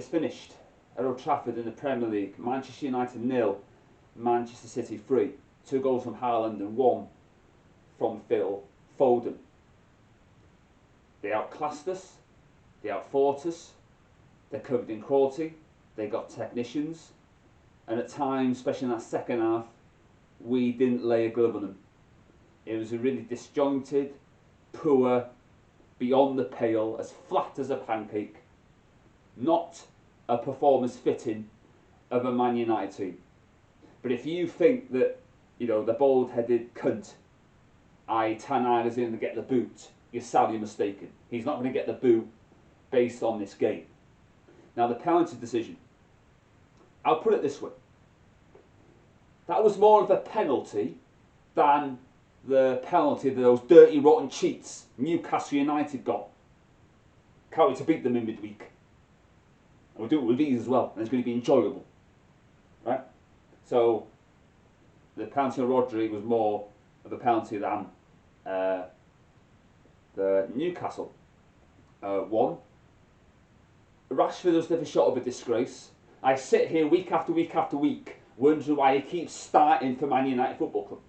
It's finished at Old Trafford in the Premier League. Manchester United 0, Manchester City 3. 2 goals from Haaland and 1 from Phil Foden. They outclassed us, they outfought us, they're covered in quality, they got technicians, and at times, especially in that second half, we didn't lay a glove on them. It was a really disjointed, poor, beyond the pale, as flat as a pancake, not a performance fitting of a Man United team. But if you think that, you know, the bald-headed cunt, Ten Hag is going to get the boot, you're sadly mistaken. He's not going to get the boot based on this game. Now, the penalty decision. I'll put it this way. That was more of a penalty than the penalty that those dirty, rotten cheats Newcastle United got. Can't wait to beat them in midweek. And we'll do it with these as well, and it's going to be enjoyable. Right? So, the penalty on Rodri was more of a penalty than the Newcastle one. Rashford was never shot of a disgrace. I sit here week after week after week wondering why he keeps starting for Man United Football Club.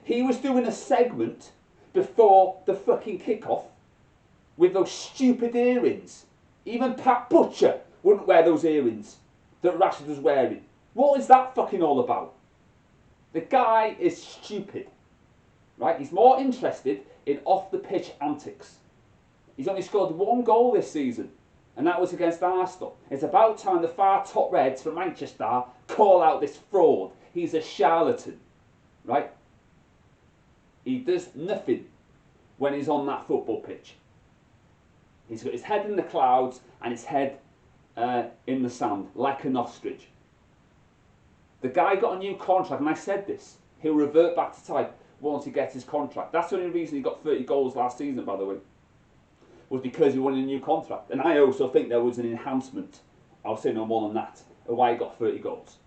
He was doing a segment before the fucking kickoff with those stupid earrings. Even Pat Butcher wouldn't wear those earrings that Rashford was wearing. What is that fucking all about? The guy is stupid. Right? He's more interested in off-the-pitch antics. He's only scored 1 goal this season, and that was against Arsenal. It's about time the far top Reds from Manchester call out this fraud. He's a charlatan. Right? He does nothing when he's on that football pitch. He's got his head in the clouds and his head in the sand, like an ostrich. The guy got a new contract, and I said this. He'll revert back to type once he gets his contract. That's the only reason he got 30 goals last season, by the way, was because he wanted a new contract. And I also think there was an enhancement, I'll say no more than that, of why he got 30 goals.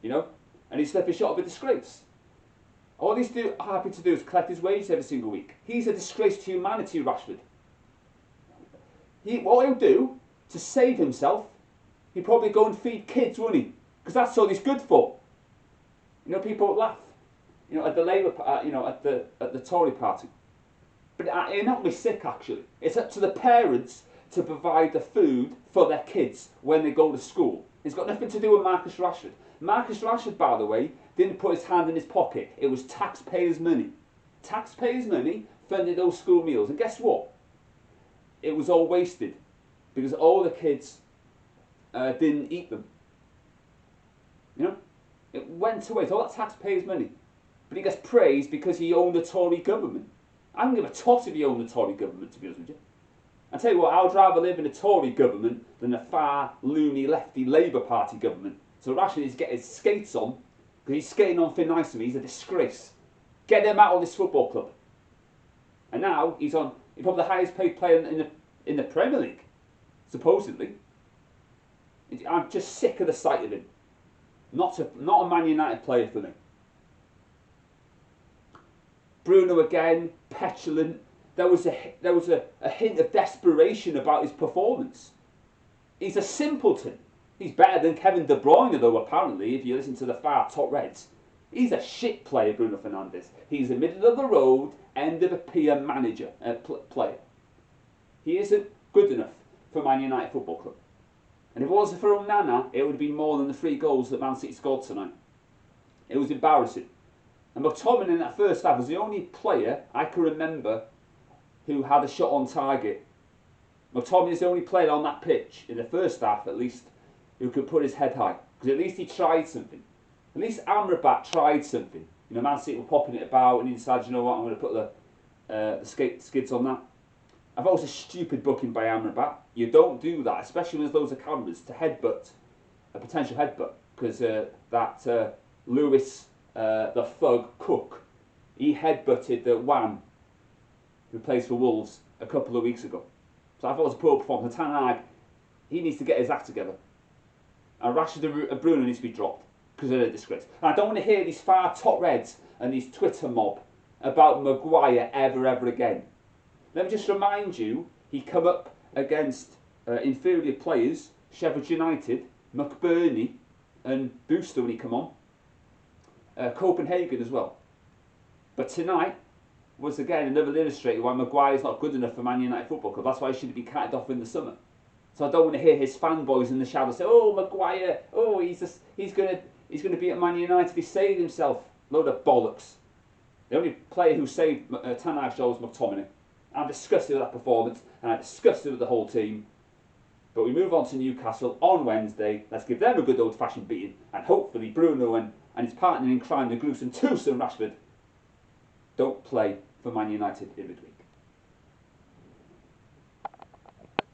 You know? And he's left a shot of a disgrace. All he's happy to do is collect his wages every single week. He's a disgrace to humanity, Rashford. What he'll do, to save himself, he'll probably go and feed kids, won't he? Because that's all he's good for. You know, people laugh. You know, at the Labour, at the Tory party. But it makes me sick, actually. It's up to the parents to provide the food for their kids when they go to school. It's got nothing to do with Marcus Rashford. Marcus Rashford, by the way, didn't put his hand in his pocket. It was taxpayers' money. Taxpayers' money funded those school meals. And guess what? It was all wasted because all the kids didn't eat them. You know? It went away. It's all that taxpayers' money. But he gets praised because he owned the Tory government. I don't give a toss if he owned the Tory government, to be honest with you. I tell you what, I would rather live in a Tory government than a far, loony, lefty Labour Party government. So Rashford needs to get his skates on, because he's skating on thin ice to me. He's a disgrace. Get him out of this football club. And now he's probably the highest paid player in the Premier League, supposedly. I'm just sick of the sight of him. Not a Man United player for me. Bruno again, petulant. There was a hint of desperation about his performance. He's a simpleton. He's better than Kevin De Bruyne, though, apparently, if you listen to the far top Reds. He's a shit player, Bruno Fernandes. He's a middle of the road, end of a pier manager player. He isn't good enough for Man United Football Club. And if it wasn't for Onana, it would have been more than the 3 goals that Man City scored tonight. It was embarrassing. And McTominay in that first half was the only player I can remember who had a shot on target. McTominay is the only player on that pitch, in the first half at least, who could put his head high. Because at least he tried something. At least Amrabat tried something. You know, Man City were popping it about and he decided, you know what, I'm going to put the skids on that. I thought it was a stupid booking by Amrabat. You don't do that, especially when there's loads of cameras, to headbutt, a potential headbutt. Because Lewis, the thug Cook, he headbutted the Wan, who plays for Wolves, a couple of weeks ago. So I thought it was a poor performance. Ten Hag, he needs to get his act together. And Rashford and Bruno needs to be dropped because they're a disgrace. And I don't want to hear these far top Reds and these Twitter mob about Maguire ever again. Let me just remind you, he come up against inferior players, Sheffield United, McBurney and Booster when he come on. Copenhagen as well. But tonight was again another illustrator why Maguire's not good enough for Man United Football Club. That's why he should be carted off in the summer. So I don't want to hear his fanboys in the shadows say, "Oh, Maguire, oh, he's gonna be at Man United. He saved himself." Load of bollocks. The only player who saved Ten Hag's job was McTominay. I'm disgusted with that performance, and I'm disgusted with the whole team. But we move on to Newcastle on Wednesday. Let's give them a good old-fashioned beating, and hopefully Bruno and his partner in crime, the gruesome twosome Rashford, don't play for Man United in midweek.